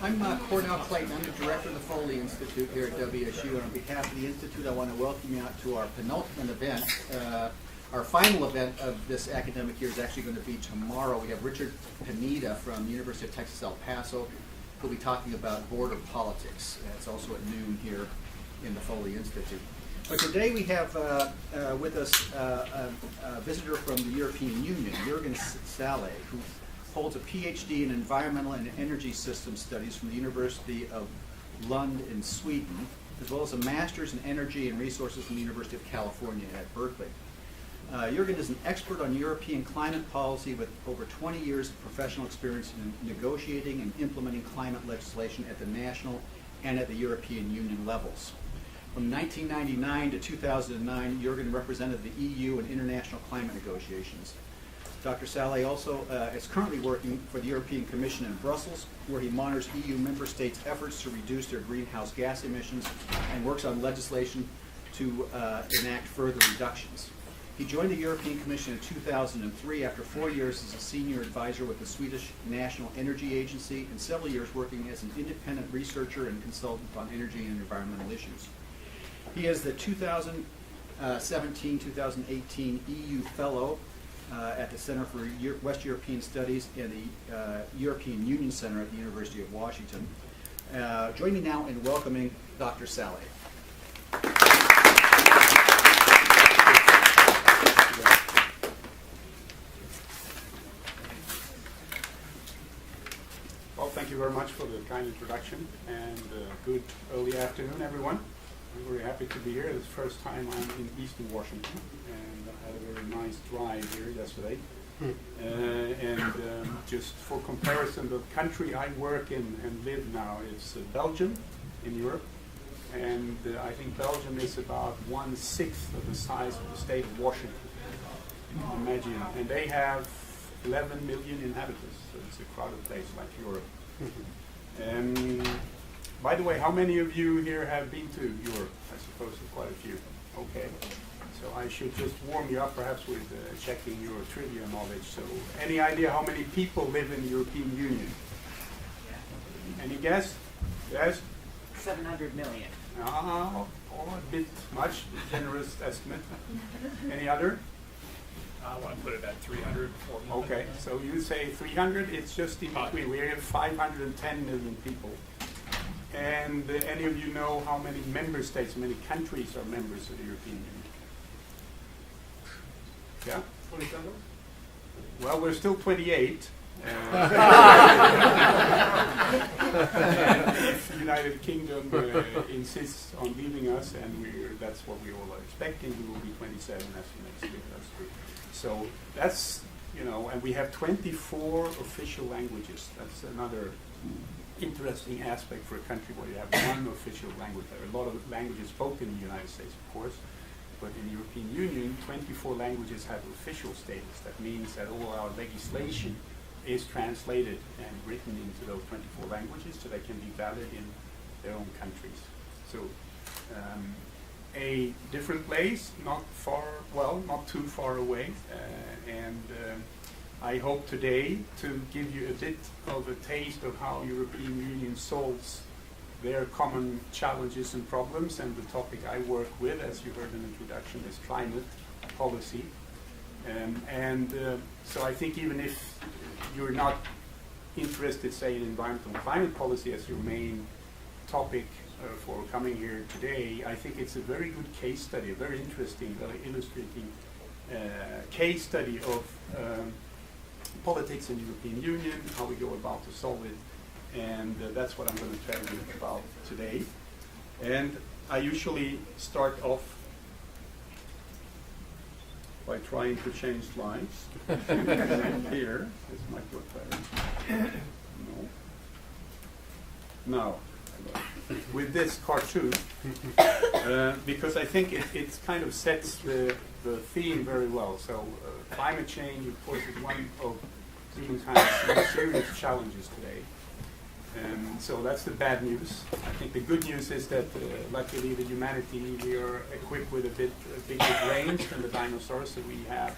I'm Cornell Clayton. I'm the director of the Foley Institute here at WSU, and on behalf of the Institute, I want to welcome you out to our penultimate event. Our final event of this academic year is actually going to be tomorrow. We have Richard Pineda from the University of Texas El Paso, who'll be talking about border politics. It's also at noon here in the Foley Institute. But today we have with us a visitor from the European Union, Jürgen Salay, who holds a PhD in Environmental and Energy System Studies from the University of Lund in Sweden, as well as a Master's in Energy and Resources from the University of California at Berkeley. Jürgen is an expert on European climate policy with over 20 years of professional experience in negotiating and implementing climate legislation at the national and at the European Union levels. From 1999 to 2009, Jürgen represented the EU in international climate negotiations. Dr. Salay also is currently working for the European Commission in Brussels, where he monitors EU member states' efforts to reduce their greenhouse gas emissions and works on legislation to enact further reductions. He joined the European Commission in 2003 after 4 years as a senior advisor with the Swedish National Energy Agency and several years working as an independent researcher and consultant on energy and environmental issues. He is the 2017-2018 EU Fellow at the Center for West European Studies and the European Union Center at the University of Washington. Join me now in welcoming Dr. Salay. Well, thank you very much for the kind introduction, and good early afternoon, everyone. I'm very happy to be here. It's the first time I'm in Eastern Washington, and I had a very nice drive here yesterday. Just for comparison, the country I work in and live now is Belgium in Europe, and I think Belgium is about 1/6 of the size of the state of Washington. Imagine, and they have 11 million inhabitants, so it's a crowded place like Europe. By the way, how many of you here have been to Europe? I suppose quite a few. Okay. So I should just warm you up perhaps with checking your trivia knowledge. So any idea how many people live in the European Union? Any guess? Yes? 700 million. A bit much, generous estimate. Any other? I want to put it at 300, 400. Okay, so you say 300, it's just in between. We have 510 million people. And any of you know how many member states, how many countries are members of the European Union? Yeah? 27? Well, we're still 28. If the United Kingdom insists on leaving us, and that's what we all are expecting, we will be 27 as the next year. That's true. So that's, and we have 24 official languages. That's another interesting aspect for a country where you have one official language. There are a lot of languages spoken in the United States, of course, but in the European Union, 24 languages have official status. That means that all our legislation is translated and written into those 24 languages so they can be valid in their own countries. So a different place, not too far away, I hope today to give you a bit of a taste of how European Union solves their common challenges and problems, and the topic I work with, as you heard in the introduction, is climate policy. So I think even if you're not interested, say, in environmental and climate policy as your main topic for coming here today, I think it's a very good case study, a very interesting, very illustrating case study of politics in the European Union, how we go about to solve it, and that's what I'm going to tell you about today. And I usually start off by trying to change slides. Here, this might work better. No. With this cartoon, because I think it kind of sets the theme very well. So climate change, of course, is one of humankind's most serious challenges today. So that's the bad news. I think the good news is that luckily we are equipped with a bit bigger brains than the dinosaurs, so we have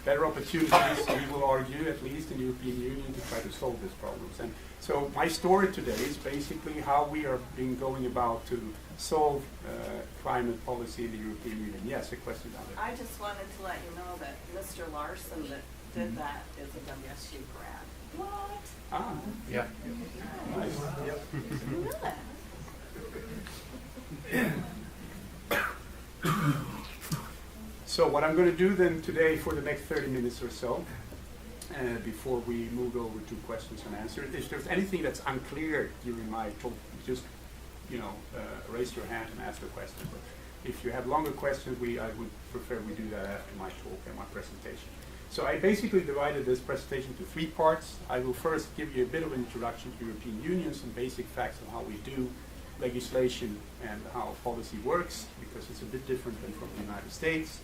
better opportunities, we will argue, at least in the European Union, to try to solve these problems. And so my story today is basically how we are going about to solve climate policy in the European Union. Yes, a question about it. I just wanted to let you know that Mr. Larson that did that is a WSU grad. What? Ah, Yeah. nice. You know that? So what I'm going to do then today for the next 30 minutes or so, before we move over to questions and answers, if there's anything that's unclear during my talk, just raise your hand and ask a question. But if you have longer questions, I would prefer we do that after my talk and my presentation. So I basically divided this presentation into 3 parts. I will first give you a bit of an introduction to the European Union, some basic facts on how we do legislation and how policy works, because it's a bit different than from the United States.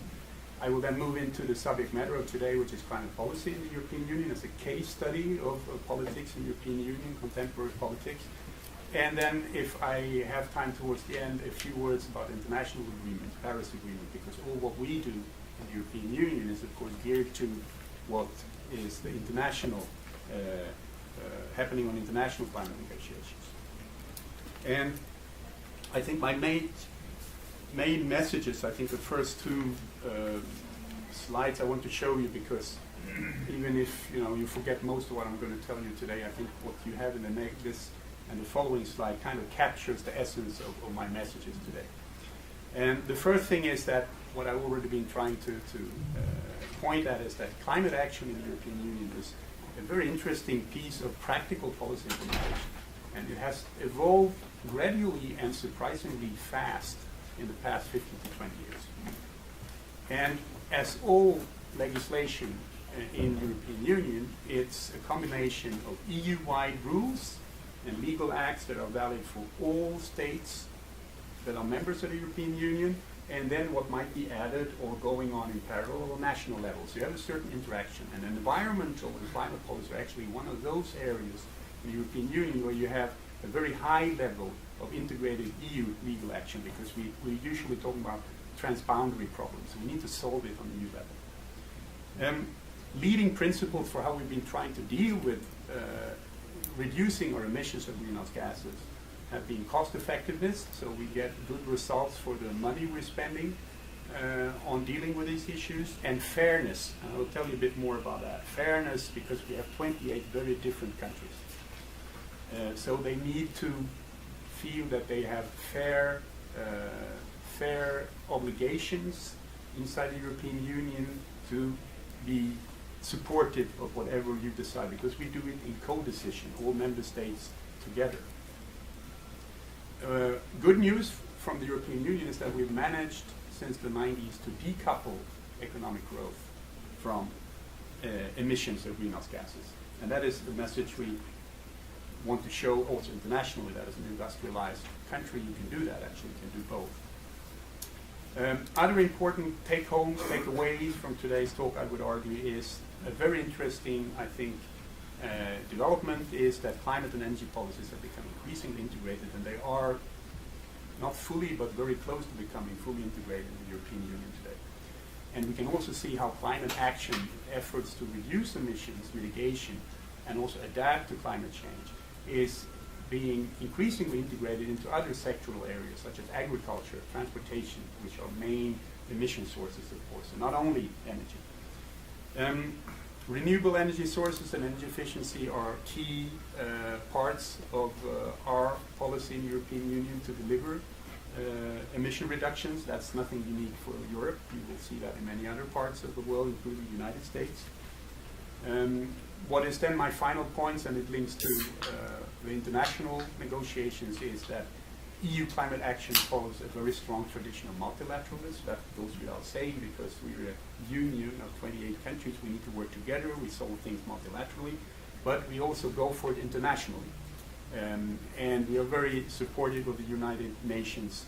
I will then move into the subject matter of today, which is climate policy in the European Union as a case study of politics in the European Union, contemporary politics. And then, if I have time towards the end, a few words about international agreements, Paris Agreement, because all what we do in the European Union is, of course, geared to what is the international, happening on international climate negotiations. And I think my main messages, I think the first 2 slides I want to show you, because even if you forget most of what I'm going to tell you today, I think what you have in this and the following slide kind of captures the essence of my messages today. And the first thing is that what I've already been trying to point at is that climate action in the European Union is a very interesting piece of practical policy implementation. And it has evolved gradually and surprisingly fast in the past 15 to 20 years. And as all legislation in the European Union, it's a combination of EU-wide rules and legal acts that are valid for all states that are members of the European Union, and then what might be added or going on in parallel on national level. So you have a certain interaction. And environmental and climate policy are actually one of those areas in the European Union where you have a very high level of integrated EU legal action, because we're usually talking about transboundary problems. So we need to solve it on the EU level. Leading principles for how we've been trying to deal with reducing our emissions of greenhouse gases have been cost effectiveness, so we get good results for the money we're spending on dealing with these issues, and fairness. And I'll tell you a bit more about that. Fairness, because we have 28 very different countries. So they need to feel that they have fair obligations inside the European Union to be supportive of whatever you decide, because we do it in co-decision, all member states together. Good news from the European Union is that we've managed since the 90s to decouple economic growth from emissions of greenhouse gases. And that is the message we want to show also internationally, that as an industrialized country you can do that, actually you can do both. Other important takeaways from today's talk, I would argue, is a very interesting, I think, development is that climate and energy policies have become increasingly integrated, and they are not fully but very close to becoming fully integrated in the European Union today. And we can also see how climate action efforts to reduce emissions, mitigation, and also adapt to climate change is being increasingly integrated into other sectoral areas such as agriculture, transportation, which are main emission sources, of course, and not only energy. Renewable energy sources and energy efficiency are key parts of our policy in the European Union to deliver emission reductions. That's nothing unique for Europe. You will see that in many other parts of the world, including the United States. What is then my final points, and it links to the international negotiations, is that EU climate action follows a very strong tradition of multilateralism. That goes without saying, because we're a union of 28 countries. We need to work together. We solve things multilaterally, but we also go for it internationally. And we are very supportive of the United Nations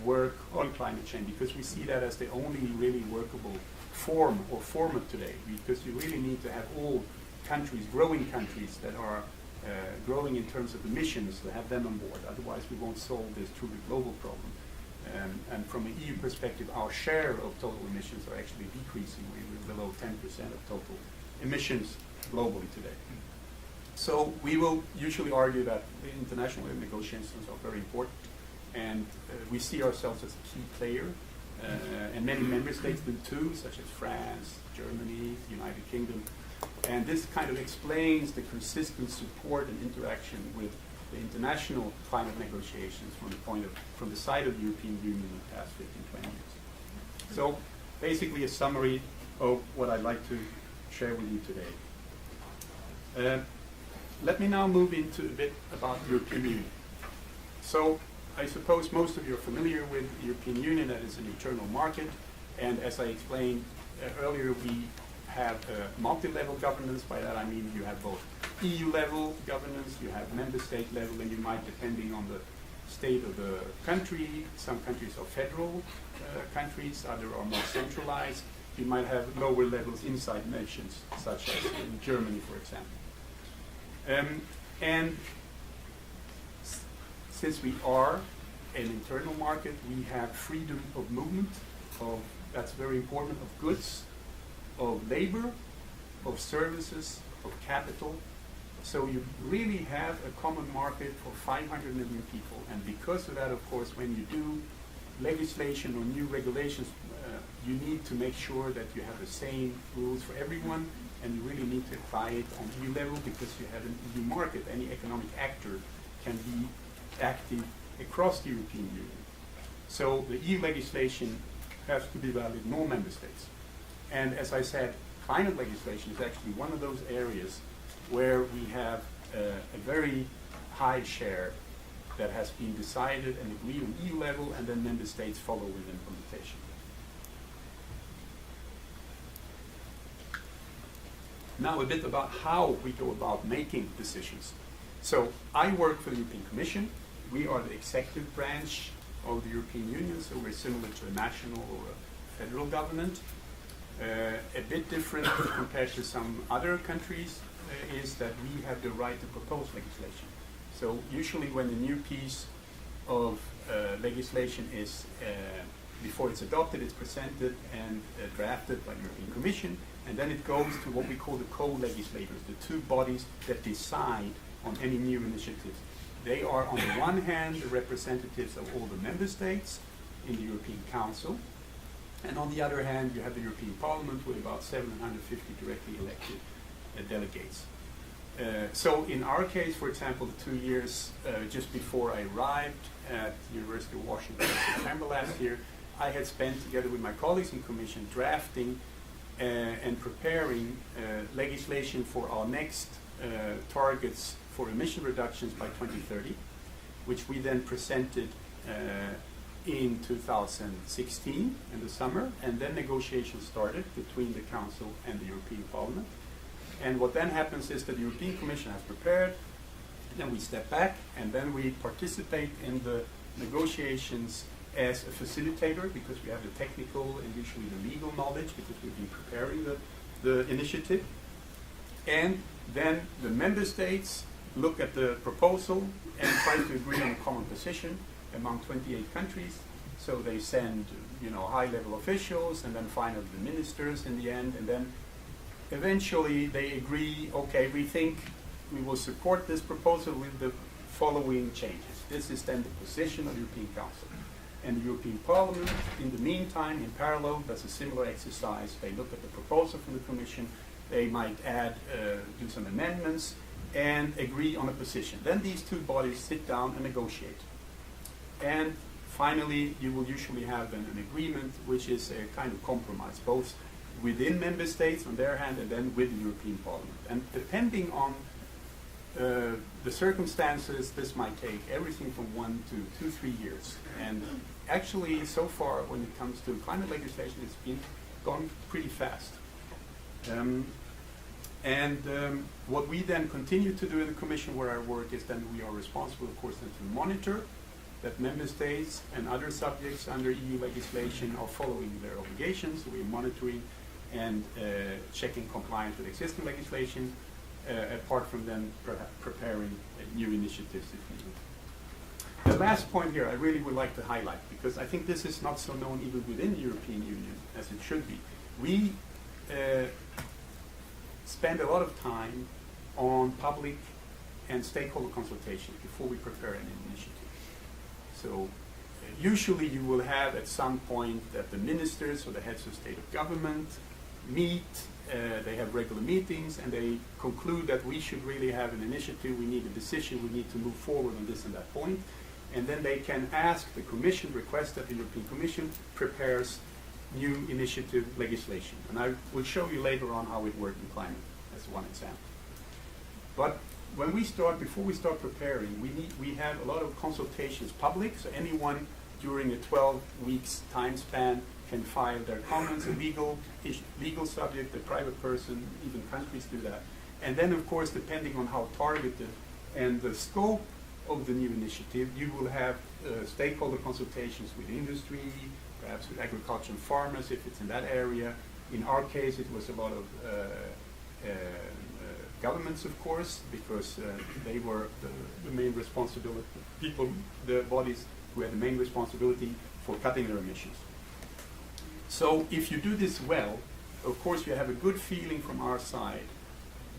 work on climate change, because we see that as the only really workable form or format today, because you really need to have all countries, growing countries that are growing in terms of emissions, to have them on board. Otherwise we won't solve this truly global problem. And from an EU perspective, our share of total emissions are actually decreasing. We're below 10% of total emissions globally today. So we will usually argue that the international negotiations are very important, and we see ourselves as a key player, and many member states do too, such as France, Germany, United Kingdom. And this kind of explains the consistent support and interaction with the international climate negotiations from the side of the European Union in the past 15, 20 years. So basically a summary of what I'd like to share with you today. Let me now move into a bit about the European Union. So I suppose most of you are familiar with the European Union, that is an internal market, and as I explained earlier, we have multi-level governance. By that I mean you have both EU level governance, you have member state level, and you might, depending on the state of the country, some countries are federal countries, others are more centralized. You might have lower levels inside nations, such as in Germany, for example. And since we are an internal market, we have freedom of movement, that's very important, of goods, of labor, of services, of capital. So you really have a common market for 500 million people. And because of that, of course, when you do legislation or new regulations, you need to make sure that you have the same rules for everyone, and you really need to apply it on EU level because you have an EU market. Any economic actor can be active across the European Union. So the EU legislation has to be valid in all member states. And as I said, climate legislation is actually one of those areas where we have a very high share that has been decided and agreed on EU level, and then member states follow with implementation. Now a bit about how we go about making decisions. So I work for the European Commission. We are the executive branch of the European Union, so we're similar to a national or a federal government. A bit different compared to some other countries is that we have the right to propose legislation. So usually when a new piece of legislation is, before it's adopted, it's presented and drafted by the European Commission, and then it goes to what we call the co-legislators, the two bodies that decide on any new initiatives. They are, on the one hand, the representatives of all the member states in the European Council, and on the other hand, you have the European Parliament with about 750 directly elected delegates. So in our case, for example, the 2 years just before I arrived at the University of Washington in September last year, I had spent, together with my colleagues in Commission, drafting and preparing legislation for our next targets for emission reductions by 2030, which we then presented in 2016 in the summer, and then negotiations started between the Council and the European Parliament. And what then happens is that the European Commission has prepared, then we step back, and then we participate in the negotiations as a facilitator, because we have the technical and usually the legal knowledge, because we've been preparing the initiative. And then the member states look at the proposal and try to agree on a common position among 28 countries. So they send, high-level officials, and then finally the ministers in the end, and then eventually they agree, okay, we think we will support this proposal with the following changes. This is then the position of the European Council. And the European Parliament, in the meantime, in parallel, does a similar exercise. They look at the proposal from the Commission, they might add, do some amendments, and agree on a position. Then these two bodies sit down and negotiate. And finally, you will usually have an agreement, which is a kind of compromise, both within member states on their hand and then with the European Parliament. And depending on the circumstances, this might take everything from 1 to 2, 3 years. And actually, so far, when it comes to climate legislation, it's been gone pretty fast. What we then continue to do in the Commission where I work is then we are responsible, of course, then to monitor that member states and other subjects under EU legislation are following their obligations. We're monitoring and checking compliance with existing legislation, apart from then preparing new initiatives if needed. The last point here I really would like to highlight, because I think this is not so known even within the European Union as it should be. We spend a lot of time on public and stakeholder consultation before we prepare an initiative. So usually you will have at some point that the ministers or the heads of state of government meet, they have regular meetings, and they conclude that we should really have an initiative, we need a decision, we need to move forward on this and that point. And then they can ask the Commission, request that the European Commission prepares new initiative legislation. And I will show you later on how it works in climate as one example. But when we start, before we start preparing, we have a lot of consultations public, so anyone during a 12 weeks time span can file their comments, a legal subject, a private person, even countries do that. And then of course, depending on how targeted and the scope of the new initiative, you will have stakeholder consultations with industry, perhaps with agriculture and farmers if it's in that area. In our case, it was a lot of governments, of course, because they were the main responsibility, the bodies who had the main responsibility for cutting their emissions. So if you do this well, of course you have a good feeling from our side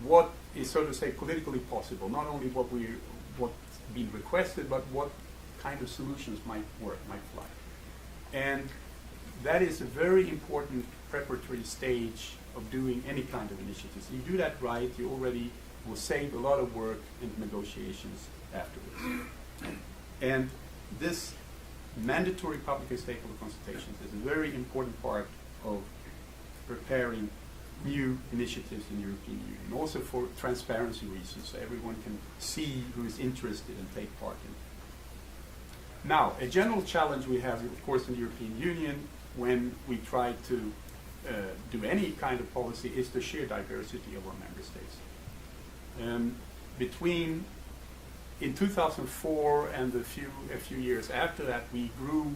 what is, so to say, politically possible, not only what's being requested, but what kind of solutions might work, might fly. And that is a very important preparatory stage of doing any kind of initiatives. You do that right, you already will save a lot of work and negotiations afterwards. And this mandatory public and stakeholder consultations is a very important part of preparing new initiatives in the European Union, also for transparency reasons, so everyone can see who is interested and take part in it. Now, a general challenge we have, of course, in the European Union when we try to do any kind of policy is the sheer diversity of our member states. In 2004 and a few years after that, we grew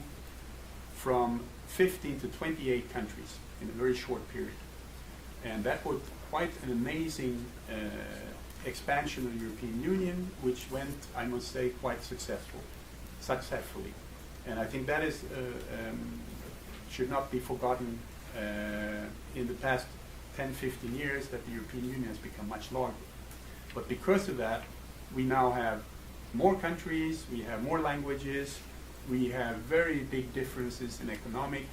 from 15 to 28 countries in a very short period. And that was quite an amazing expansion of the European Union, which went, I must say, quite successfully. And I think that is should not be forgotten in the past 10, 15 years that the European Union has become much larger. But because of that, we now have more countries, we have more languages, we have very big differences in economic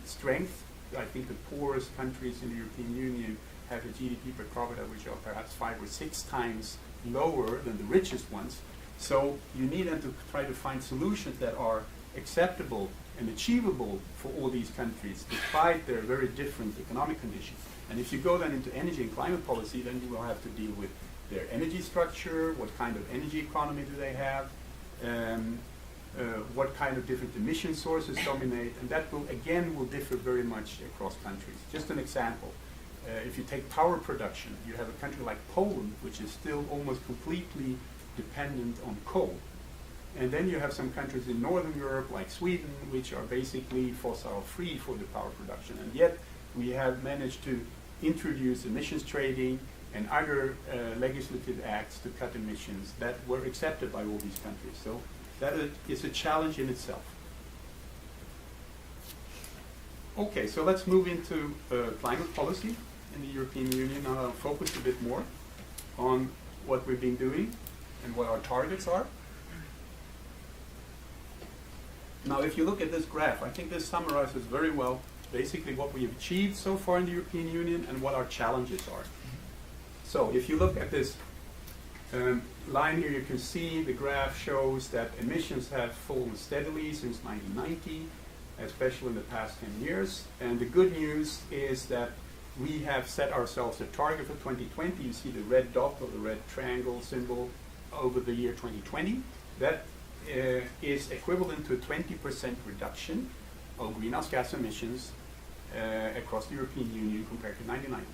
strength. I think the poorest countries in the European Union have a GDP per capita which are perhaps 5 or 6 times lower than the richest ones. So you need them to try to find solutions that are acceptable and achievable for all these countries, despite their very different economic conditions. And if you go then into energy and climate policy, then you will have to deal with their energy structure, what kind of energy economy do they have, what kind of different emission sources dominate, and that will differ very much across countries. Just an example, if you take power production, you have a country like Poland, which is still almost completely dependent on coal. And then you have some countries in Northern Europe, like Sweden, which are basically fossil-free for the power production. And yet we have managed to introduce emissions trading and other legislative acts to cut emissions that were accepted by all these countries. So that is a challenge in itself. Okay, so let's move into climate policy in the European Union. Now I'll focus a bit more on what we've been doing and what our targets are. Now, if you look at this graph, I think this summarizes very well basically what we have achieved so far in the European Union and what our challenges are. So, if you look at this line here, you can see the graph shows that emissions have fallen steadily since 1990, especially in the past 10 years. And the good news is that we have set ourselves a target for 2020. You see the red dot or the red triangle symbol over the year 2020. That is equivalent to a 20% reduction of greenhouse gas emissions across the European Union compared to 1990.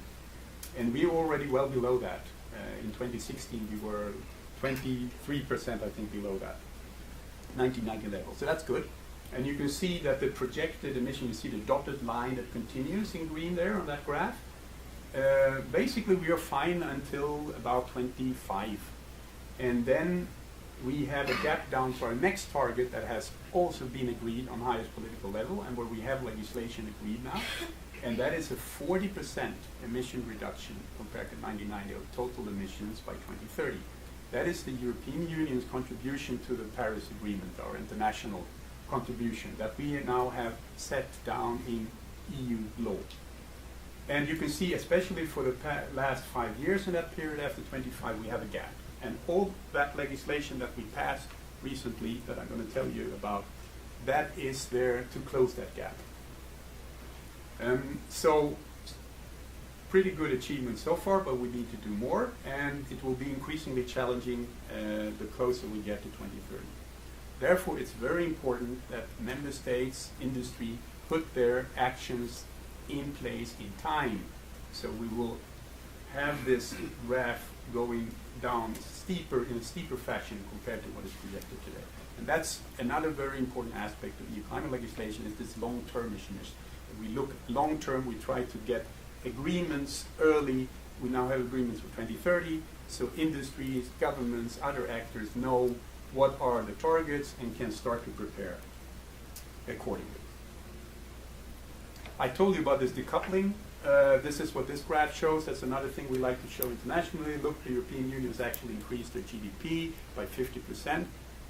And we're already well below that. In 2016, we were 23%, I think, below that 1990 level. So that's good. And you can see that the projected emission, you see the dotted line that continues in green there on that graph. Basically, we are fine until about 25. And then we have a gap down to our next target that has also been agreed on highest political level and where we have legislation agreed now, and that is a 40% emission reduction compared to 1990 of total emissions by 2030. That is the European Union's contribution to the Paris Agreement, our international contribution that we now have set down in EU law. And you can see, especially for the last 5 years in that period after 25, we have a gap. And all that legislation that we passed recently, that I'm going to tell you about, that is there to close that gap. So, pretty good achievement so far, but we need to do more, and it will be increasingly challenging the closer we get to 2030. Therefore, it's very important that member states, industry, put their actions in place in time. So we will have this graph going down steeper, in a steeper fashion compared to what is projected today. And that's another very important aspect of EU climate legislation, is this long-term issues. We look long-term, we try to get agreements early. We now have agreements for 2030, so industries, governments, other actors know what are the targets and can start to prepare accordingly. I told you about this decoupling. This is what this graph shows. That's another thing we like to show internationally. Look, the European Union has actually increased their GDP by 50%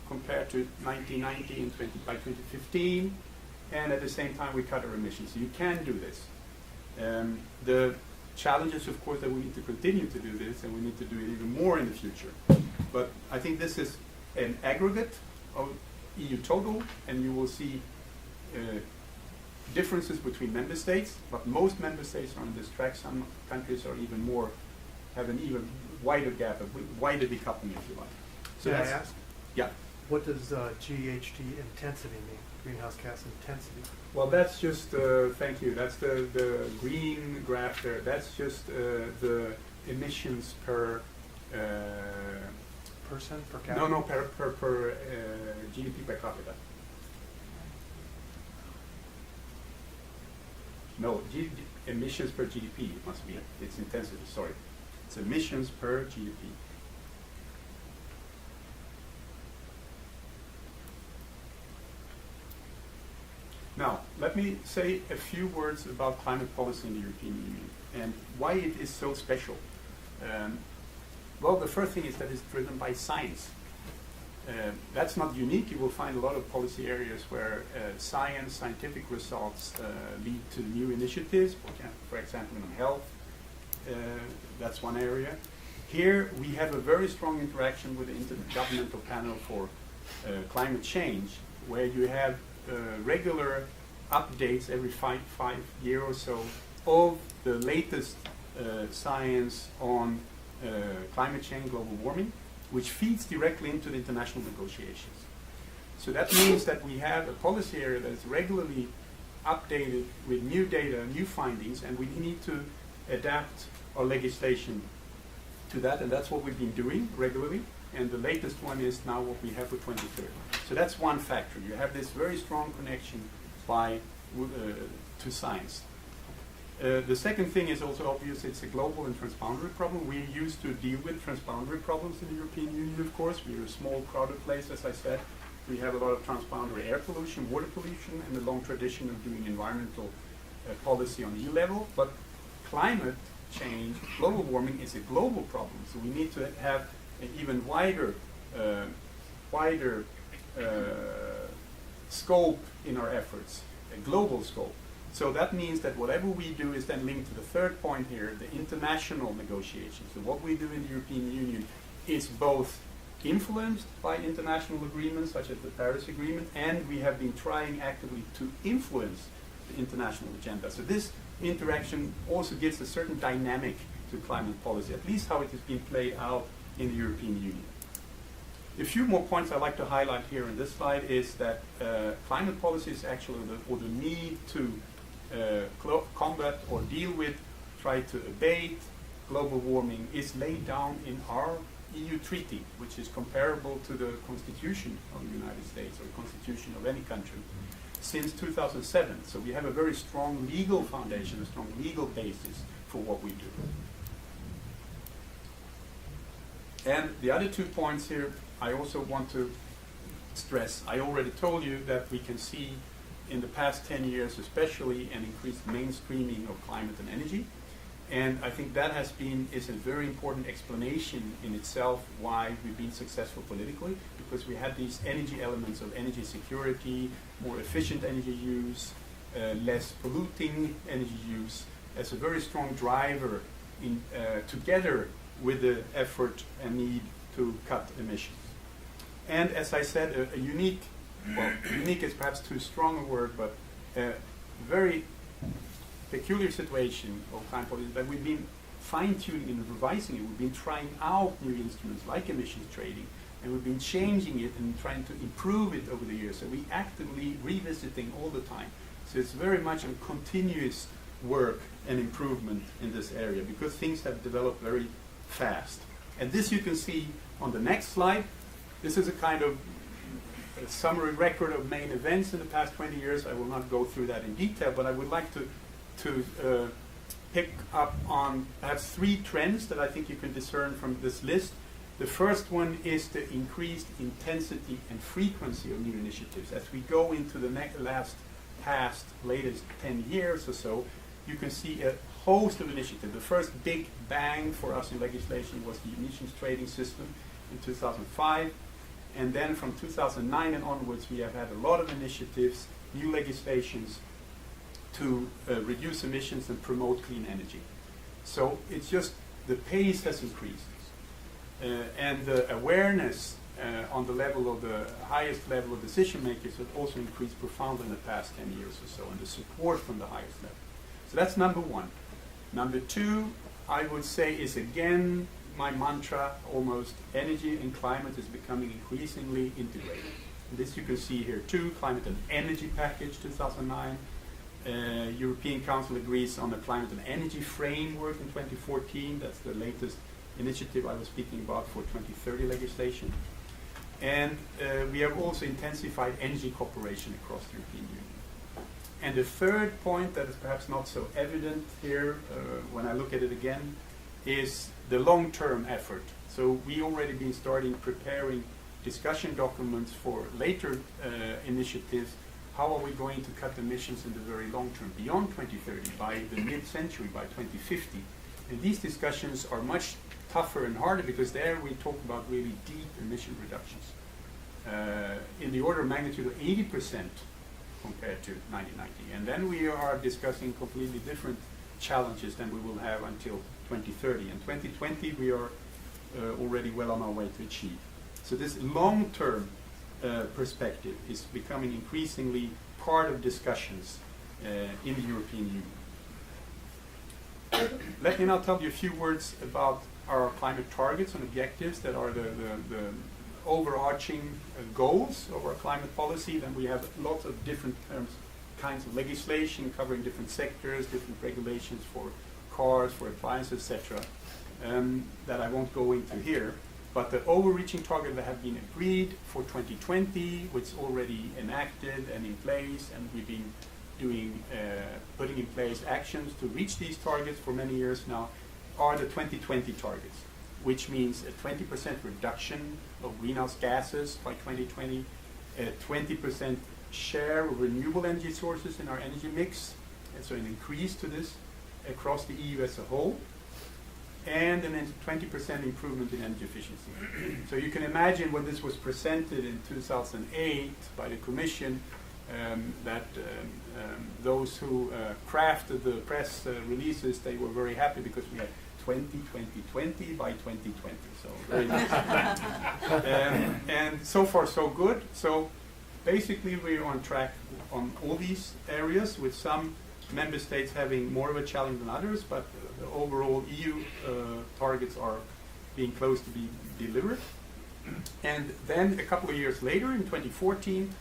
compared to 1990 and by 2015. And at the same time, we cut our emissions. So you can do this. The challenge is, of course, that we need to continue to do this, and we need to do it even more in the future. But I think this is an aggregate of EU total, and you will see differences between member states, but most member states are on this track. Some countries are even more, have an even wider gap, a wider decoupling, if you like. So May I that's, ask? yeah. What does GHG intensity mean? Greenhouse gas intensity. Well, that's just, thank you, that's the green graph there. That's just the emissions per Person per capita? no, per GDP per capita. No, emissions per GDP, it must be. It's intensity, sorry. It's emissions per GDP. Now, let me say a few words about climate policy in the European Union and why it is so special. Well, the first thing is that it's driven by science. That's not unique. You will find a lot of policy areas where scientific results lead to new initiatives, for example, in health. That's one area. Here we have a very strong interaction with the Intergovernmental Panel for Climate Change, where you have regular updates every five years or so of the latest science on climate change, global warming, which feeds directly into the international negotiations. So that means that we have a policy area that is regularly updated with new data, new findings, and we need to adapt our legislation to that, and that's what we've been doing regularly. And the latest one is now what we have for 2030. So that's one factor. You have this very strong connection to science. The second thing is also obvious. It's a global and transboundary problem. We used to deal with transboundary problems in the European Union, of course. We're a small, crowded place, as I said. We have a lot of transboundary air pollution, water pollution, and a long tradition of doing environmental policy on EU level. But climate change, global warming, is a global problem. So we need to have an even wider scope in our efforts, a global scope. So that means that whatever we do is then linked to the third point here, the international negotiations. So what we do in the European Union is both influenced by international agreements such as the Paris Agreement, and we have been trying actively to influence the international agenda. So this interaction also gives a certain dynamic to climate policy, at least how it has been played out in the European Union. A few more points I'd like to highlight here in this slide is that climate policy is actually, or the need to combat or deal with, try to abate global warming is laid down in our EU treaty, which is comparable to the Constitution of the United States or Constitution of any country, since 2007. So we have a very strong legal foundation, a strong legal basis for what we do. And the other 2 points here, I also want to stress. I already told you that we can see in the past 10 years especially an increased mainstreaming of climate and energy. And I think that is a very important explanation in itself why we've been successful politically, because we had these energy elements of energy security, more efficient energy use, less polluting energy use, as a very strong driver in, together with the effort and need to cut emissions. And as I said, a unique, well, unique is perhaps too strong a word, but a very peculiar situation of climate policy that we've been fine-tuning and revising it. We've been trying out new instruments like emissions trading, and we've been changing it and trying to improve it over the years. So we actively revisiting all the time. So it's very much a continuous work and improvement in this area because things have developed very fast. And this you can see on the next slide. This is a kind of a summary record of main events in the past 20 years. I will not go through that in detail, but I would like to pick up on perhaps 3 trends that I think you can discern from this list. The first one is the increased intensity and frequency of new initiatives. As we go into the latest 10 years or so, you can see a host of initiatives. The first big bang for us in legislation was the emissions trading system in 2005. And then from 2009 and onwards, we have had a lot of initiatives, new legislations to reduce emissions and promote clean energy. So it's just the pace has increased. And the awareness on the level of the highest level of decision makers has also increased profoundly in the past 10 years or so, and the support from the highest level. So that's number 1. Number 2, I would say, is again my mantra almost, energy and climate is becoming increasingly integrated. And this you can see here too, Climate and Energy Package 2009. European Council agrees on the Climate and Energy Framework in 2014. That's the latest initiative I was speaking about for 2030 legislation. And we have also intensified energy cooperation across the European Union. And the third point that is perhaps not so evident here when I look at it again is the long-term effort. So we already been starting preparing discussion documents for later initiatives. How are we going to cut emissions in the very long term, beyond 2030, by the mid-century, by 2050? And these discussions are much tougher and harder because there we talk about really deep emission reductions in the order of magnitude of 80% compared to 1990. And then we are discussing completely different challenges than we will have until 2030. And 2020 we are already well on our way to achieve. So this long-term perspective is becoming increasingly part of discussions in the European Union. Let me now tell you a few words about our climate targets and objectives that are the overarching goals of our climate policy. Then we have lots of different kinds of legislation covering different sectors, different regulations for cars, for appliances, etc. That I won't go into here. But the overreaching target that have been agreed for 2020, which is already enacted and in place, and we've been doing, putting in place actions to reach these targets for many years now, are the 2020 targets, which means a 20% reduction of greenhouse gases by 2020, a 20% share of renewable energy sources in our energy mix, and so an increase to this across the EU as a whole, and a 20% improvement in energy efficiency. So you can imagine when this was presented in 2008 by the Commission, that those who crafted the press releases, they were very happy because we had 20 by 2020. So very nice. And so far so good. So basically we're on track on all these areas, with some member states having more of a challenge than others, but the overall EU targets are being close to be delivered. And then a couple of years later, in 2014,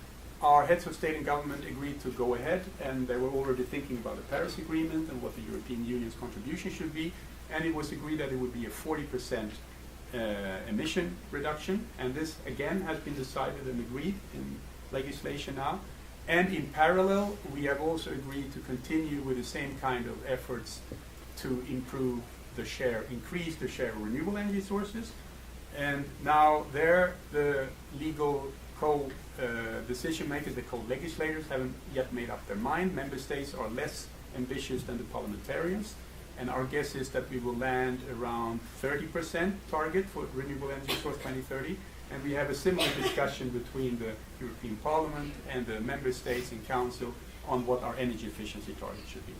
our heads of state and government agreed to go ahead, and they were already thinking about the Paris Agreement and what the European Union's contribution should be, and it was agreed that it would be a 40% emission reduction, and this again has been decided and agreed in legislation now. And in parallel, we have also agreed to continue with the same kind of efforts to improve the share, increase the share of renewable energy sources, And now the legal decision makers, the co-legislators, haven't yet made up their mind. Member states are less ambitious than the parliamentarians. And our guess is that we will land around 30% target for renewable energy source 2030. And we have a similar discussion between the European Parliament and the member states in Council on what our energy efficiency target should be.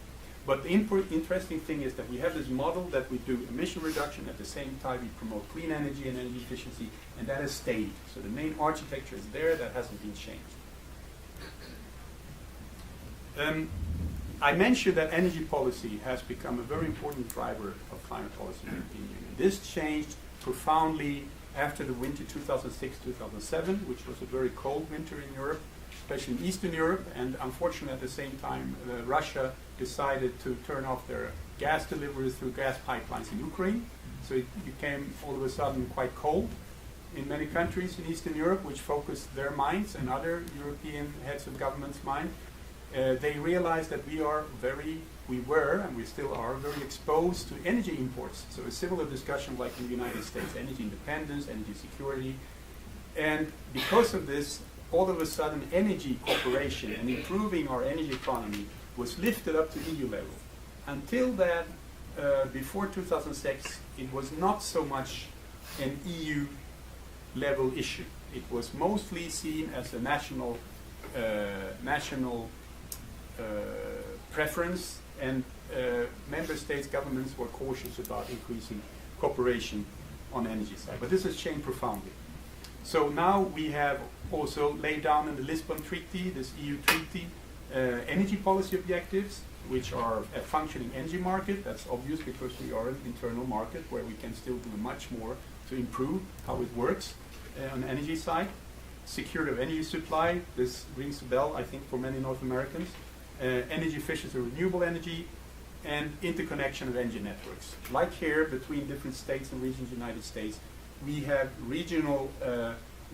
But the interesting thing is that we have this model that we do emission reduction at the same time we promote clean energy and energy efficiency, and that has stayed. So the main architecture is there, that hasn't been changed. I mentioned that energy policy has become a very important driver of climate policy in the European Union. This changed profoundly after the winter 2006-2007, which was a very cold winter in Europe, especially in Eastern Europe, and unfortunately at the same time Russia decided to turn off their gas deliveries through gas pipelines in Ukraine. So it became all of a sudden quite cold in many countries in Eastern Europe, which focused their minds and other European heads of government's mind. They realized that we were and we still are very exposed to energy imports. So a similar discussion like in the United States, energy independence, energy security. And because of this, all of a sudden energy cooperation and improving our energy economy was lifted up to EU level. Until that, before 2006, it was not so much an EU level issue. It was mostly seen as a national preference, and member states' governments were cautious about increasing cooperation on the energy side. But this has changed profoundly. So now we have also laid down in the Lisbon Treaty, this EU treaty, energy policy objectives, which are a functioning energy market. That's obvious because we are an internal market where we can still do much more to improve how it works on the energy side. Security of energy supply, this rings a bell, I think, for many North Americans. Energy efficiency, renewable energy, and interconnection of energy networks. Like here, between different states and regions of the United States, we have regional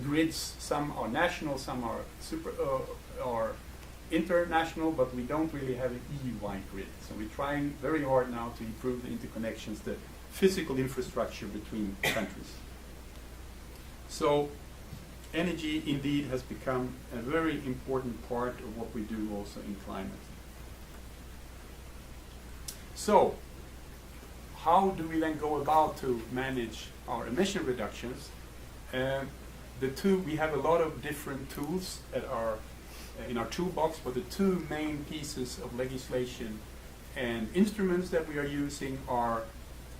grids. Some are national, some are international, but we don't really have an EU-wide grid. So we're trying very hard now to improve the interconnections, the physical infrastructure between countries. So energy indeed has become a very important part of what we do also in climate. So how do we then go about to manage our emission reductions? We have a lot of different tools that are in our toolbox, but the two main pieces of legislation and instruments that we are using are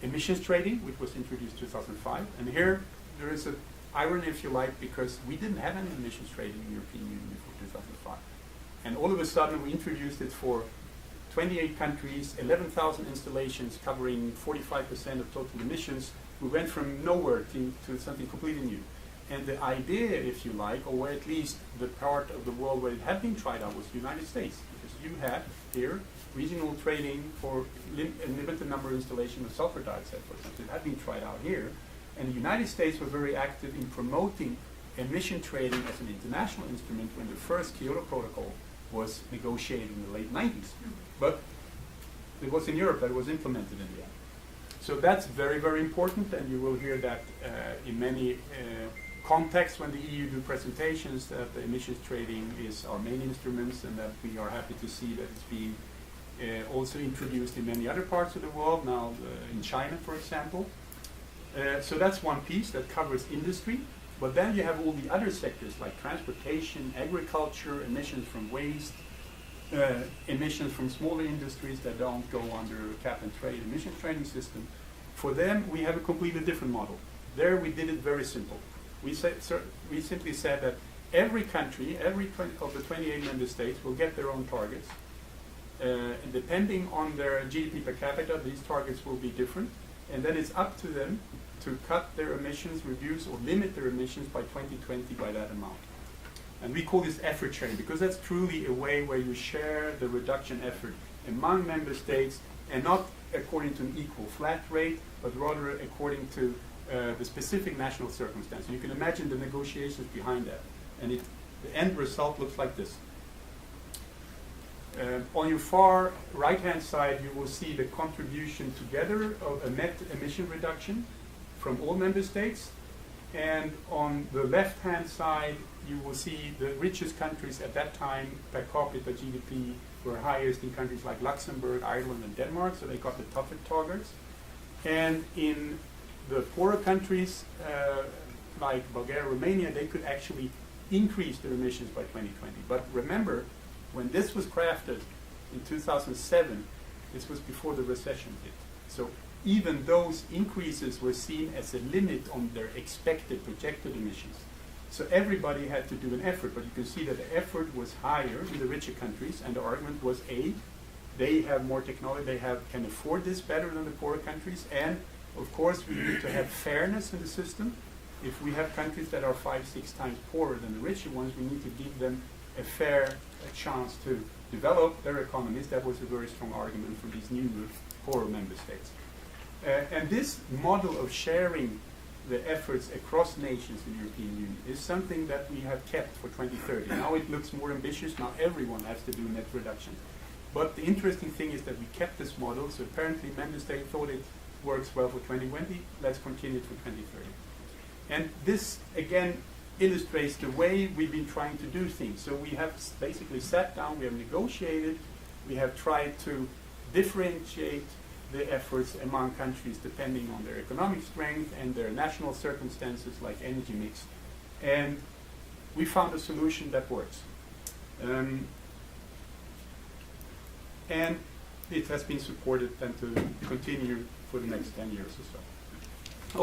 emissions trading, which was introduced in 2005. And here there is an irony, if you like, because we didn't have any emissions trading in the European Union before 2005. And all of a sudden we introduced it for 28 countries, 11,000 installations covering 45% of total emissions. We went from nowhere to something completely new. And the idea, if you like, or at least the part of the world where it had been tried out was the United States. Because you had here regional trading for a limited number of installations of sulfur dioxide, for example. It had been tried out here. And the United States were very active in promoting emission trading as an international instrument when the first Kyoto Protocol was negotiated in the late 90s. But it was in Europe that it was implemented in the end. So that's very, very important, and you will hear that in many contexts when the EU do presentations, that the emissions trading is our main instruments, and that we are happy to see that it's being also introduced in many other parts of the world, now in China, for example. So that's one piece that covers industry, but then you have all the other sectors like transportation, agriculture, emissions from waste, emissions from smaller industries that don't go under cap and trade emission trading system. For them, we have a completely different model. There we did it very simple. We simply said that every country, of the 28 member states will get their own targets. And depending on their GDP per capita, these targets will be different. And then it's up to them to cut their emissions, reduce or limit their emissions by 2020 by that amount. And we call this effort sharing because that's truly a way where you share the reduction effort among member states, and not according to an equal flat rate, but rather according to the specific national circumstance. You can imagine the negotiations behind that. And the end result looks like this. On your far right-hand side, you will see the contribution together of a net emission reduction from all member states. And on the left-hand side, you will see the richest countries at that time per capita GDP were highest in countries like Luxembourg, Ireland, and Denmark, so they got the toughest targets. And in the poorer countries like Bulgaria, Romania, they could actually increase their emissions by 2020. But remember, when this was crafted in 2007, this was before the recession hit. So even those increases were seen as a limit on their expected projected emissions. So everybody had to do an effort, but you can see that the effort was higher in the richer countries, and the argument was A, they have more technology, they can afford this better than the poorer countries, and of course we need to have fairness in the system. If we have countries that are 5-6 times poorer than the richer ones, we need to give them a fair chance to develop their economies. That was a very strong argument for these new poorer member states. And this model of sharing the efforts across nations in the European Union is something that we have kept for 2030. Now it looks more ambitious. Now everyone has to do net reduction. But the interesting thing is that we kept this model, so apparently member states thought it works well for 2020. Let's continue it for 2030. And this, again, illustrates the way we've been trying to do things. So we have basically sat down, we have negotiated, we have tried to differentiate the efforts among countries depending on their economic strength and their national circumstances like energy mix. And we found a solution that works. And it has been supported then to continue for the next 10 years or so.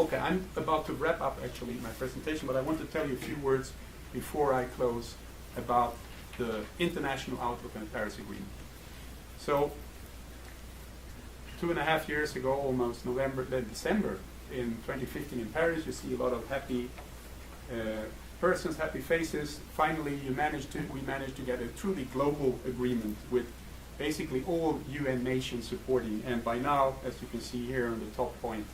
Okay, I'm about to wrap up actually my presentation, but I want to tell you a few words before I close about the international outlook and the Paris Agreement. So 2.5 years ago, almost December in 2015 in Paris, you see a lot of happy persons, happy faces. Finally, we managed to get a truly global agreement with basically all UN nations supporting. And by now, as you can see here on the top point,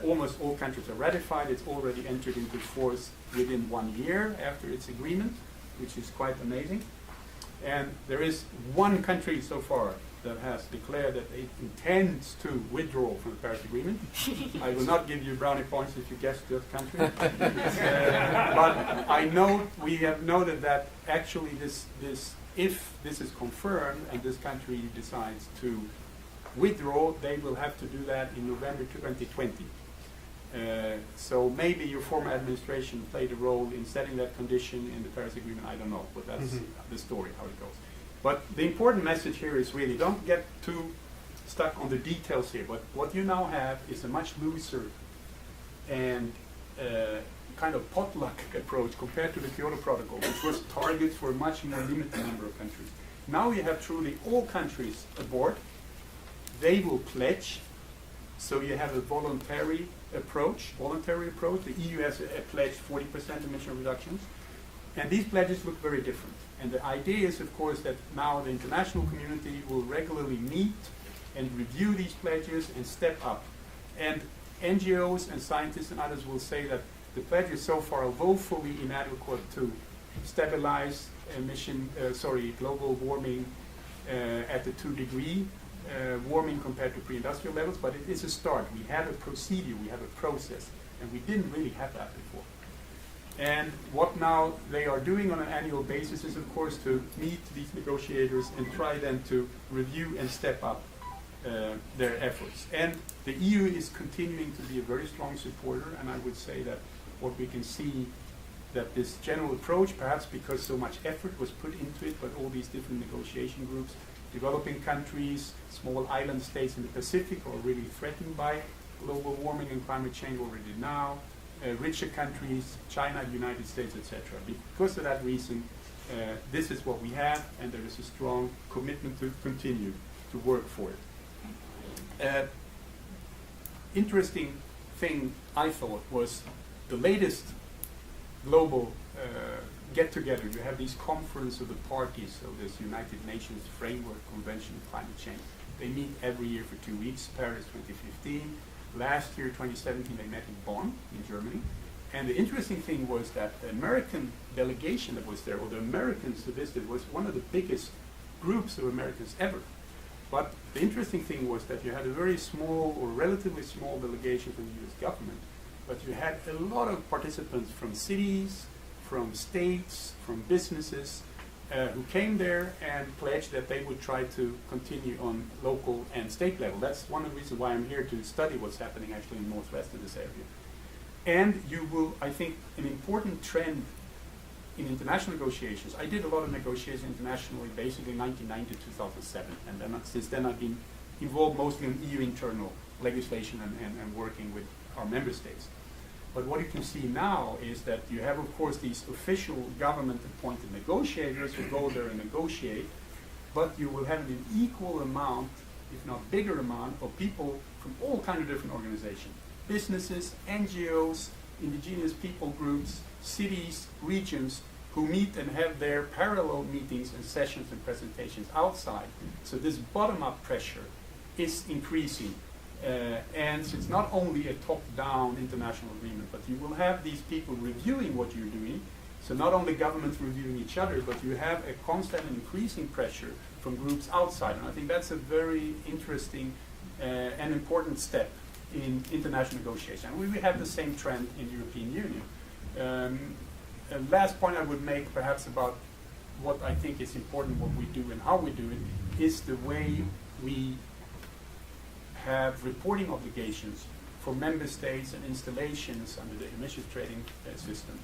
almost all countries are ratified. It's already entered into force within 1 year after its agreement, which is quite amazing. And there is one country so far that has declared that it intends to withdraw from the Paris Agreement. I will not give you brownie points if you guess that country. But I know we have noted that actually if this is confirmed and this country decides to withdraw, they will have to do that in November 2020. So maybe your former administration played a role in setting that condition in the Paris Agreement. I don't know, but that's the story, how it goes. But the important message here is really don't get too stuck on the details here. But what you now have is a much looser and kind of potluck approach compared to the Kyoto Protocol, which was targets for a much more limited number of countries. Now you have truly all countries aboard. They will pledge. So you have a voluntary approach. The EU has pledged 40% emission reductions. And these pledges look very different. And the idea is, of course, that now the international community will regularly meet and review these pledges and step up. And NGOs and scientists and others will say that the pledges so far are woefully inadequate to stabilize global warming at the 2-degree warming compared to pre-industrial levels, but it is a start. We have a procedure, we have a process, and we didn't really have that before. And what now they are doing on an annual basis is, of course, to meet these negotiators and try then to review and step up their efforts. And the EU is continuing to be a very strong supporter, and I would say that what we can see that this general approach, perhaps because so much effort was put into it, but all these different negotiation groups, developing countries, small island states in the Pacific are really threatened by global warming and climate change already now. Richer countries, China, United States, etc. Because of that reason, this is what we have, and there is a strong commitment to continue to work for it. Interesting thing I thought was the latest global get-together. You have these conference of the parties of this United Nations Framework Convention on Climate Change. They meet every year for 2 weeks, Paris 2015. Last year, 2017, they met in Bonn, in Germany. And the interesting thing was that the American delegation that was there, or the Americans who visited, was one of the biggest groups of Americans ever. But the interesting thing was that you had a very small or relatively small delegation from the US government, but you had a lot of participants from cities, from states, from businesses, who came there and pledged that they would try to continue on local and state level. That's one of the reasons why I'm here, to study what's happening actually in Northwest in this area. And you will, I think, an important trend in international negotiations. I did a lot of negotiations internationally, basically 1990 to 2007, and then since then I've been involved mostly in EU internal legislation and working with our member states. But what you can see now is that you have, of course, these official government-appointed negotiators who go there and negotiate, but you will have an equal amount, if not bigger amount, of people from all kinds of different organizations. Businesses, NGOs, indigenous people groups, cities, regions, who meet and have their parallel meetings and sessions and presentations outside. So this bottom-up pressure is increasing. And so it's not only a top-down international agreement, but you will have these people reviewing what you're doing. So not only governments reviewing each other, but you have a constant and increasing pressure from groups outside. And I think that's a very interesting and important step in international negotiation. And we have the same trend in the European Union. Last point I would make perhaps about what I think is important, what we do and how we do it, is the way we have reporting obligations for member states and installations under the emissions trading system.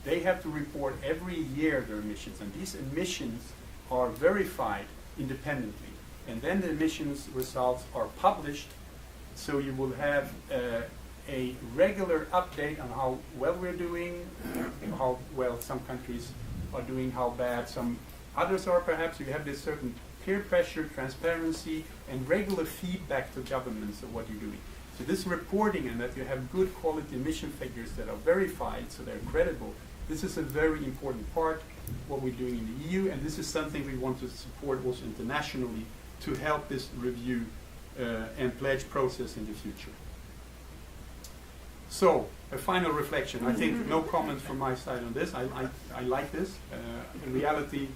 They have to report every year their emissions, and these emissions are verified independently. And then the emissions results are published, so you will have a regular update on how well we're doing, how well some countries are doing, how bad some others are perhaps. You have this certain peer pressure, transparency, and regular feedback to governments of what you're doing. So this reporting, and that you have good quality emission figures that are verified, so they're credible, this is a very important part of what we're doing in the EU, and this is something we want to support also internationally to help this review and pledge process in the future. So, a final reflection. I think no comments from my side on this. I like this. In reality,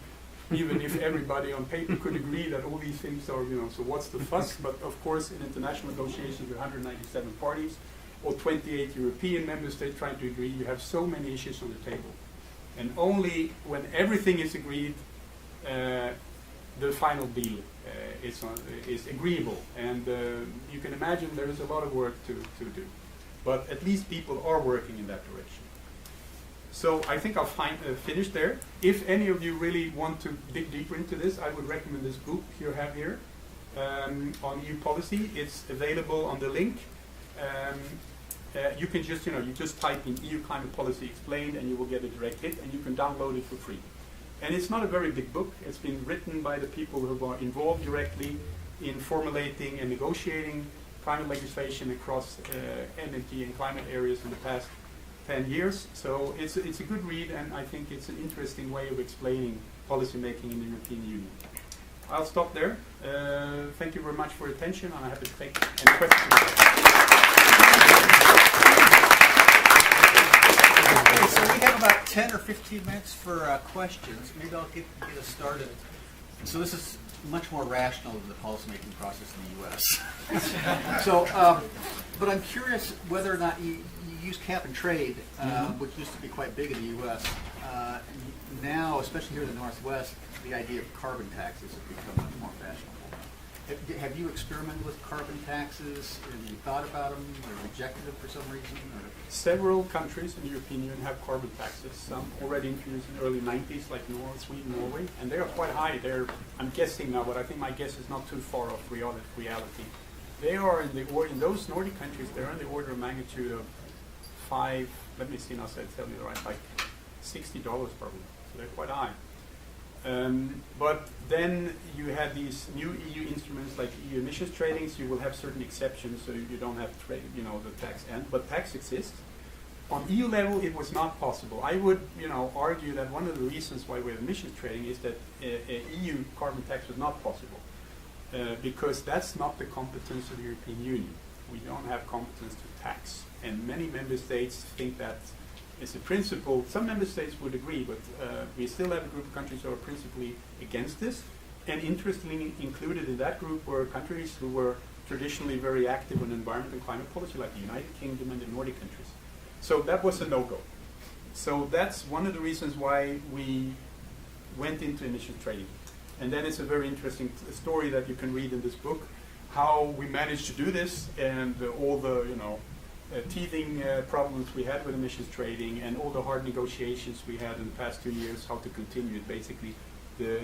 even if everybody on paper could agree that all these things are, so what's the fuss? But of course, in international negotiations with 197 parties, or 28 European member states trying to agree, you have so many issues on the table. And only when everything is agreed, the final deal is agreeable. And you can imagine there is a lot of work to do. But at least people are working in that direction. So I think I'll finish there. If any of you really want to dig deeper into this, I would recommend this book you have here on EU policy. It's available on the link. You can just, you just type in EU climate policy explained, and you will get a direct hit, and you can download it for free. And it's not a very big book. It's been written by the people who are involved directly in formulating and negotiating climate legislation across energy and climate areas in the past 10 years. So it's a good read, and I think it's an interesting way of explaining policy making in the European Union. I'll stop there. Thank you very much for your attention, and I'm happy to take any questions. Okay, so we have about 10 or 15 minutes for questions. Maybe I'll get us started. So this is much more rational than the policymaking process in the U.S. So, but I'm curious whether or not you use cap and trade, which used to be quite big in the U.S. Now, especially here in the Northwest, the idea of carbon taxes has become much more fashionable. Have you experimented with carbon taxes? Have you thought about them or rejected them for some reason? Or? Several countries in the European Union have carbon taxes. Some already introduced in the early 90s, like Sweden, Norway, and they are quite high. I'm guessing now, but I think my guess is not too far off reality. They are in those Nordic countries. They're in the order of magnitude of let me see now, so I tell you the right, like $60 probably. So they're quite high. But then you have these new EU instruments like EU emissions tradings. You will have certain exceptions, so you don't have the tax end. But tax exists. On EU level, it was not possible. I would argue that one of the reasons why we have emissions trading is that EU carbon tax was not possible because that's not the competence of the European Union. We don't have competence to tax, and many member states think that. It's a principle. Some member states would agree, but we still have a group of countries who are principally against this. And interestingly, included in that group were countries who were traditionally very active on environment and climate policy, like the United Kingdom and the Nordic countries. So that was a no-go. So that's one of the reasons why we went into emissions trading. And then it's a very interesting story that you can read in this book, how we managed to do this, and all the teething problems we had with emissions trading, and all the hard negotiations we had in the past 2 years, how to continue it. Basically, the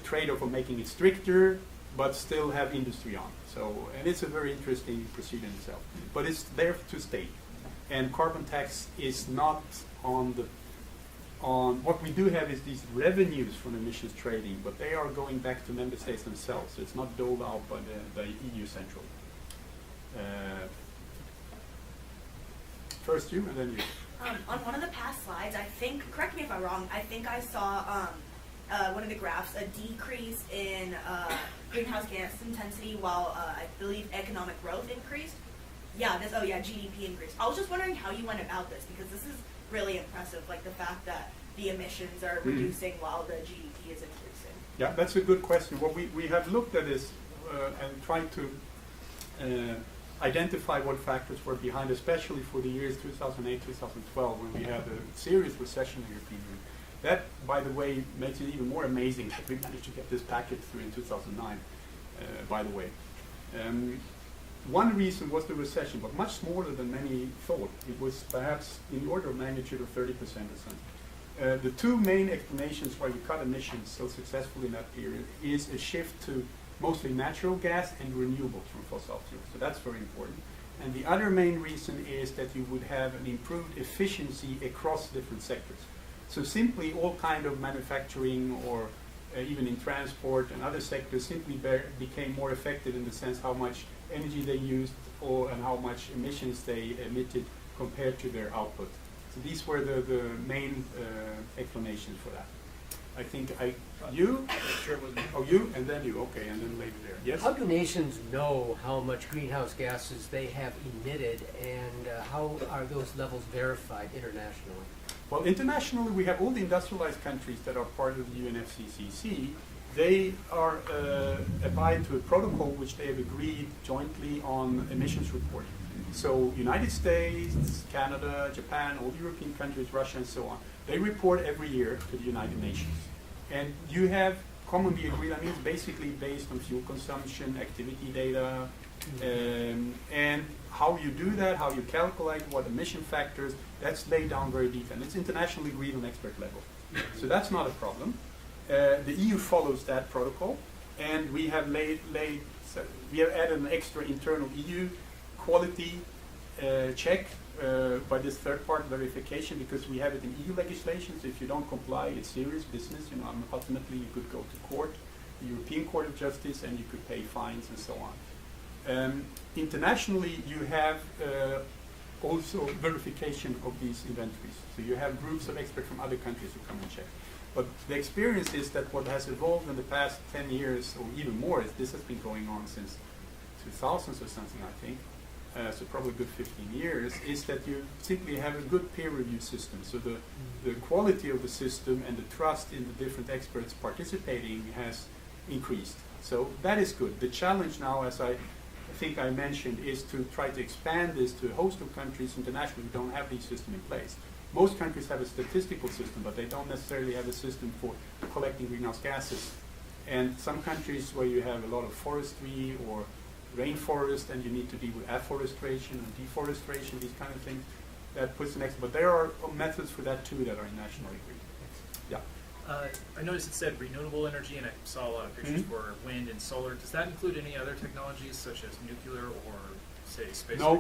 trade-off of making it stricter, but still have industry on. So, and it's a very interesting procedure in itself. But it's there to stay. And carbon tax is not on what we do have is these revenues from emissions trading, but they are going back to member states themselves. So it's not doled out by the EU central. First you, and then you. On one of the past slides, I think, correct me if I'm wrong, I think I saw one of the graphs, a decrease in greenhouse gas intensity while I believe economic growth increased. Yeah, GDP increased. I was just wondering how you went about this, because this is really impressive, like the fact that the emissions are reducing while the GDP is increasing. Yeah, that's a good question. What we have looked at is and tried to identify what factors were behind, especially for the years 2008, 2012, when we had a serious recession in the European Union. That, by the way, makes it even more amazing that we managed to get this package through in 2009, by the way. One reason was the recession, but much smaller than many thought. It was perhaps in the order of magnitude of 30% or something. The two main explanations why we cut emissions so successfully in that period is a shift to mostly natural gas and renewables from fossil fuels. So that's very important. And the other main reason is that you would have an improved efficiency across different sectors. So simply all kind of manufacturing or even in transport and other sectors simply became more effective in the sense how much energy they used and how much emissions they emitted compared to their output. So these were the main explanations for that. I think you? Sure it wasn't. Oh, you, and then you. Okay, and then later there. Yes? How do nations know how much greenhouse gases they have emitted, and how are those levels verified internationally? Well, internationally, we have all the industrialized countries that are part of the UNFCCC. They are abide to a protocol which they have agreed jointly on emissions reporting. So United States, Canada, Japan, all the European countries, Russia, and so on, they report every year to the United Nations. And you have commonly agreed, I mean, it's basically based on fuel consumption, activity data, and how you do that, how you calculate what emission factors, that's laid down very deep. And it's internationally agreed on expert level. So that's not a problem. The EU follows that protocol, and we have we have added an extra internal EU quality check by this third-party verification, because we have it in EU legislation. So if you don't comply, it's serious business. Ultimately you could go to court, the European Court of Justice, and you could pay fines and so on. Internationally, you have also verification of these inventories. So you have groups of experts from other countries who come and check. But the experience is that what has evolved in the past 10 years, or even more, is this has been going on since 2000s or something, I think, so probably a good 15 years, is that you simply have a good peer review system. So the quality of the system and the trust in the different experts participating has increased. So that is good. The challenge now, as I think I mentioned, is to try to expand this to a host of countries internationally who don't have these systems in place. Most countries have a statistical system, but they don't necessarily have a system for collecting greenhouse gases. And some countries where you have a lot of forestry or rainforest, and you need to deal with afforestation and deforestation, these kind of things, that puts an extra. But there are methods for that too that are nationally agreed. Yeah. I noticed it said renewable energy, and I saw a lot of pictures for wind and solar. Does that include any other technologies such as nuclear or, say, space? No,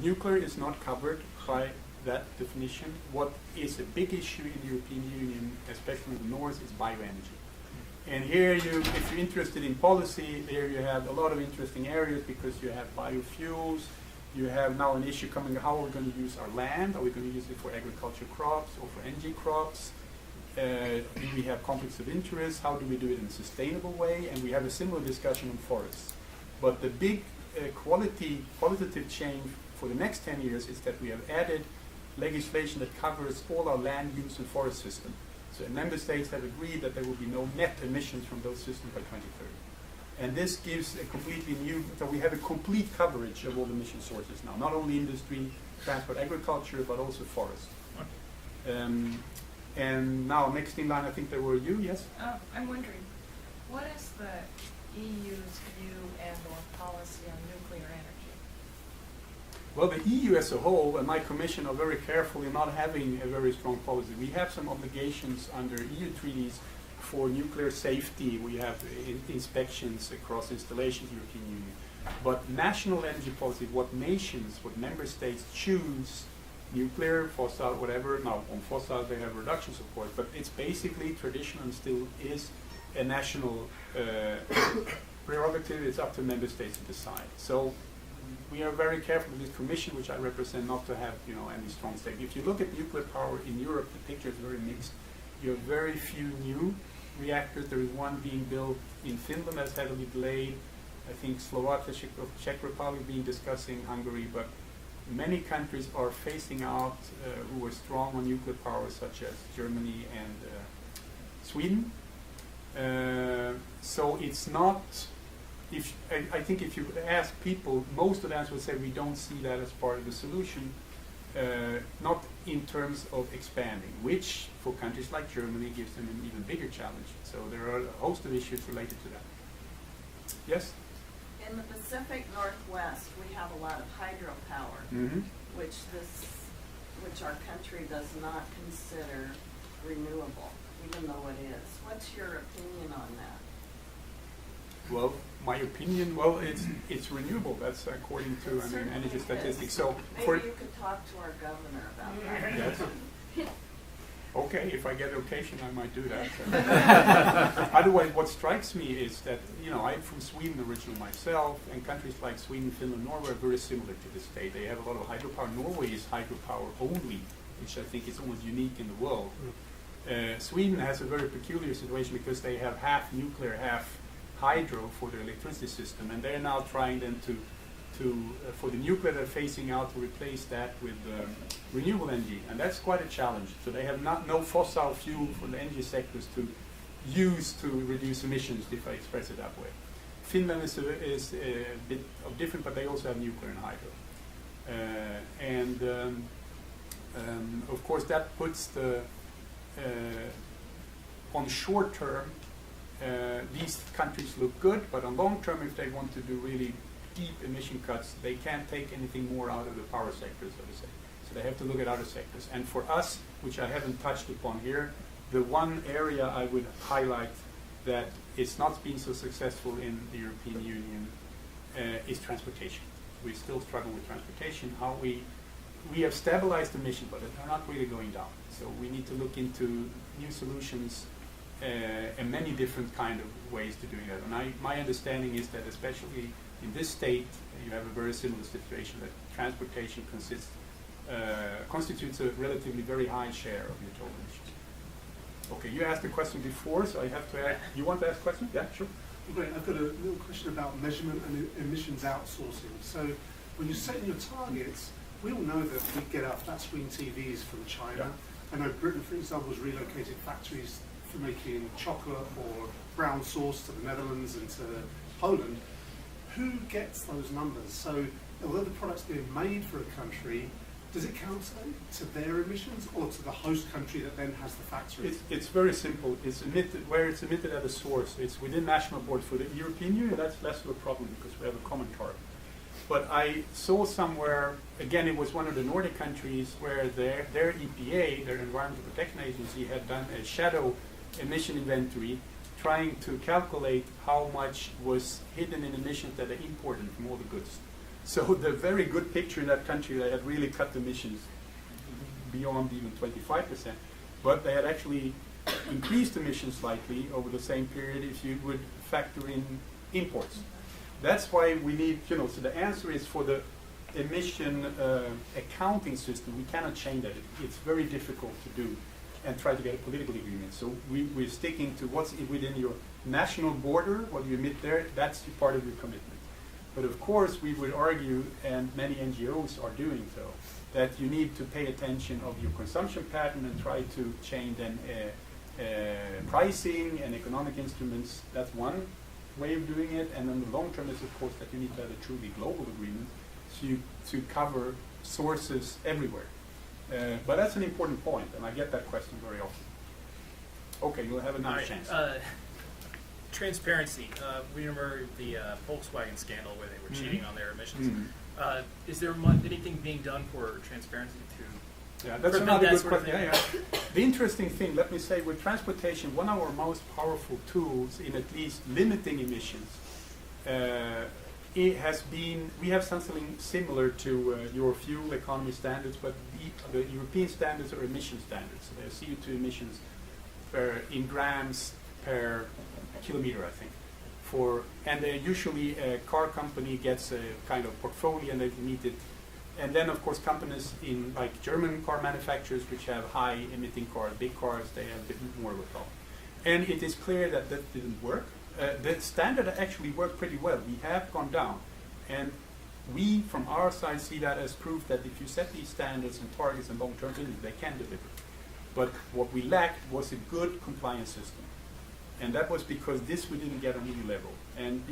nuclear is not covered by that definition. What is a big issue in the European Union, especially in the north, is bioenergy. And here, if you're interested in policy, there you have a lot of interesting areas, because you have biofuels. You have now an issue coming, how are we going to use our land? Are we going to use it for agriculture crops or for energy crops? Do we have conflicts of interest? How do we do it in a sustainable way? And we have a similar discussion on forests. But the big qualitative change for the next 10 years is that we have added legislation that covers all our land use and forest system. So member states have agreed that there will be no net emissions from those systems by 2030. And this gives a completely new, so we have a complete coverage of all emission sources now, not only industry, transport, agriculture, but also forest. And now, next in line, I think there were you, yes? I'm wondering, what is the EU's view and/or policy on nuclear energy? Well, the EU as a whole and my commission are very careful in not having a very strong policy. We have some obligations under EU treaties for nuclear safety. We have inspections across installations, European Union. But national energy policy, what nations, what member states choose, nuclear, fossil, whatever. Now, on fossil they have reductions, of course, but it's basically traditional and still is a national prerogative. It's up to member states to decide. So we are very careful with this commission, which I represent, not to have any strong stake. If you look at nuclear power in Europe, the picture is very mixed. You have very few new reactors. There is one being built in Finland that's heavily delayed. I think Slovakia, Czech Republic being discussing, Hungary, but many countries are phasing out who are strong on nuclear power, such as Germany and Sweden. So it's not. I think if you ask people, most of them would say we don't see that as part of the solution. Not in terms of expanding, which for countries like Germany gives them an even bigger challenge. So there are a host of issues related to that. Yes? In the Pacific Northwest, we have a lot of hydropower, which our country does not consider renewable, even though it is. What's your opinion on that? Well, my opinion, it's renewable. That's according to energy statistics. So maybe you could talk to our governor about that. Yes. Okay, if I get occasion, I might do that. Otherwise, what strikes me is that I'm from Sweden originally myself, and countries like Sweden, Finland, Norway are very similar to this state. They have a lot of hydropower. Norway is hydropower only, which I think is almost unique in the world. Sweden has a very peculiar situation because they have half nuclear, half hydro for their electricity system, and they're now trying then to for the nuclear they're phasing out to replace that with renewable energy, and that's quite a challenge. So they have no fossil fuel for the energy sectors to use to reduce emissions, if I express it that way. Finland is a bit of different, but they also have nuclear and hydro, of course that puts the on short term. These countries look good, but on long term, if they want to do really deep emission cuts, they can't take anything more out of the power sector, so to say. So they have to look at other sectors. And for us, which I haven't touched upon here, the one area I would highlight that is not being so successful in the European Union is transportation. We still struggle with transportation. How we have stabilized emissions, but they're not really going down. So we need to look into new solutions and many different kind of ways to doing that. And my understanding is that especially in this state, you have a very similar situation that transportation constitutes a relatively very high share of your total emissions. Okay, you asked a question before, so I have to ask. You want to ask a question? Yeah, sure. Great. I've got a little question about measurement and emissions outsourcing. So when you're setting your targets, we all know that we get our flat screen TVs from China. Yeah. I know Britain, for example, has relocated factories for making chocolate or brown sauce to the Netherlands and to Poland. Who gets those numbers? So although the product's being made for a country, does it count to their emissions or to the host country that then has the factory? It's very simple. It's emitted where it's emitted at a source. It's within national boards. For the European Union, that's less of a problem because we have a common target. But I saw somewhere, again, it was one of the Nordic countries where their EPA, their Environmental Protection Agency, had done a shadow emission inventory trying to calculate how much was hidden in emissions that are imported from all the goods. So the very good picture in that country, they had really cut emissions beyond even 25%, but they had actually increased emissions slightly over the same period if you would factor in imports. That's why we need, so the answer is for the emission accounting system, we cannot change that. It's very difficult to do and try to get a political agreement. So we're sticking to what's within your national border, what you emit there, that's part of your commitment. But of course, we would argue, and many NGOs are doing so, that you need to pay attention of your consumption pattern and try to change then pricing and economic instruments. That's one way of doing it. And then the long term is, of course, that you need to have a truly global agreement to cover sources everywhere. But that's an important point, and I get that question very often. Okay, you'll have another chance. Transparency. We remember the Volkswagen scandal where they were cheating on their emissions. Is there anything being done for transparency to Yeah, that's prevent another that good sort of question. thing? Yeah. The interesting thing, let me say, with transportation, one of our most powerful tools in at least limiting emissions, it has been, we have something similar to your fuel economy standards, but the European standards are emission standards. They're CO2 emissions in grams per kilometer, I think. And usually a car company gets a kind of portfolio and they meet it. And then, of course, companies in like German car manufacturers, which have high emitting cars, big cars, they have a bit more of a problem. And it is clear that that didn't work. The standard actually worked pretty well. We have gone down. And we, from our side, see that as proof that if you set these standards and targets and long-term visions, they can deliver. But what we lacked was a good compliance system. And that was because this we didn't get on EU level. And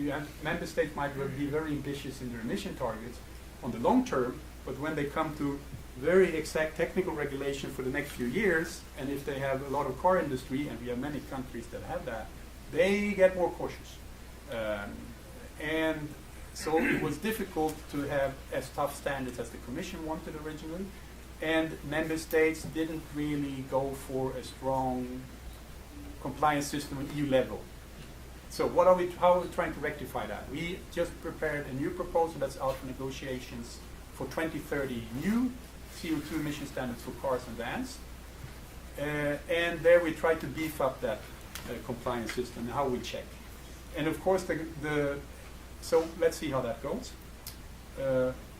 member states might be very ambitious in their emission targets on the long term, but when they come to very exact technical regulation for the next few years, and if they have a lot of car industry, and we have many countries that have that, they get more cautious. And so it was difficult to have as tough standards as the Commission wanted originally, and member states didn't really go for a strong compliance system at EU level. So how are we trying to rectify that? We just prepared a new proposal that's out for negotiations for 2030, new CO2 emission standards for cars and vans. And there we try to beef up that compliance system and how we check. And of course, so let's see how that goes.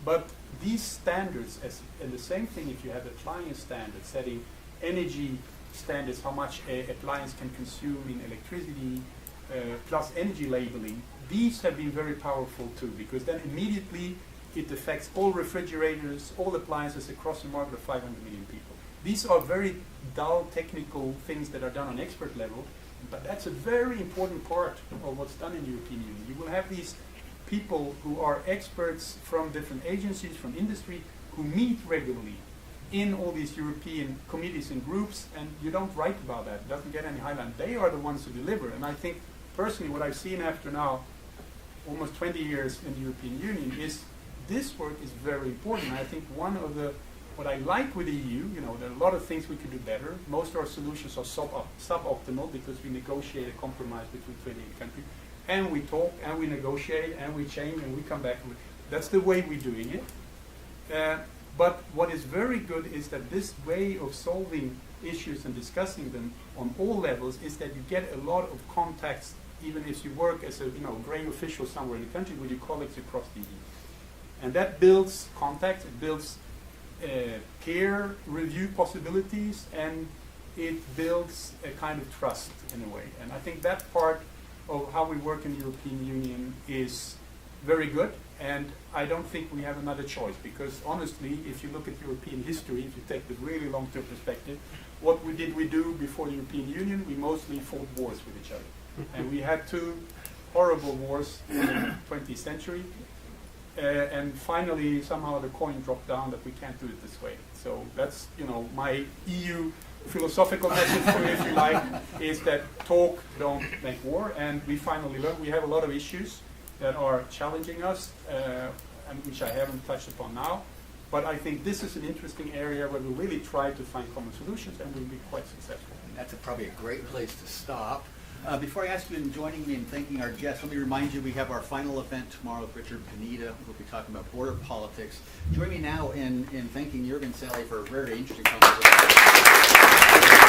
But these standards, and the same thing if you have appliance standards, setting energy standards, how much an appliance can consume in electricity, plus energy labeling, these have been very powerful too, because then immediately it affects all refrigerators, all appliances across the market of 500 million people. These are very dull technical things that are done on expert level, but that's a very important part of what's done in the European Union. You will have these people who are experts from different agencies, from industry, who meet regularly in all these European committees and groups, and you don't write about that. It doesn't get any highlight. They are the ones who deliver. And I think, personally, what I've seen after now almost 20 years in the European Union is this work is very important. I think what I like with the EU, there are a lot of things we could do better. Most of our solutions are suboptimal because we negotiate a compromise between 28 countries. And we talk, and we negotiate, and we change, and we come back. That's the way we're doing it. But what is very good is that this way of solving issues and discussing them on all levels is that you get a lot of contacts, even if you work as a grey official somewhere in the country with your colleagues across the EU. And that builds contacts, it builds peer review possibilities, and it builds a kind of trust in a way. And I think that part of how we work in the European Union is very good, and I don't think we have another choice, because honestly, if you look at European history, if you take the really long-term perspective, what we do before the European Union? We mostly fought wars with each other. And we had two horrible wars in the 20th century, and finally somehow the coin dropped down that we can't do it this way. So that's my EU philosophical message for you, if you like, is that talk, don't make war. And we finally learned we have a lot of issues that are challenging us, and which I haven't touched upon now. But I think this is an interesting area where we really try to find common solutions, and we'll be quite successful. And that's probably a great place to stop. Before I ask you in joining me and thanking our guests, let me remind you we have our final event tomorrow with Richard Pineda. We'll be talking about border politics. Join me now in thanking Jürgen Salay for a very interesting conversation.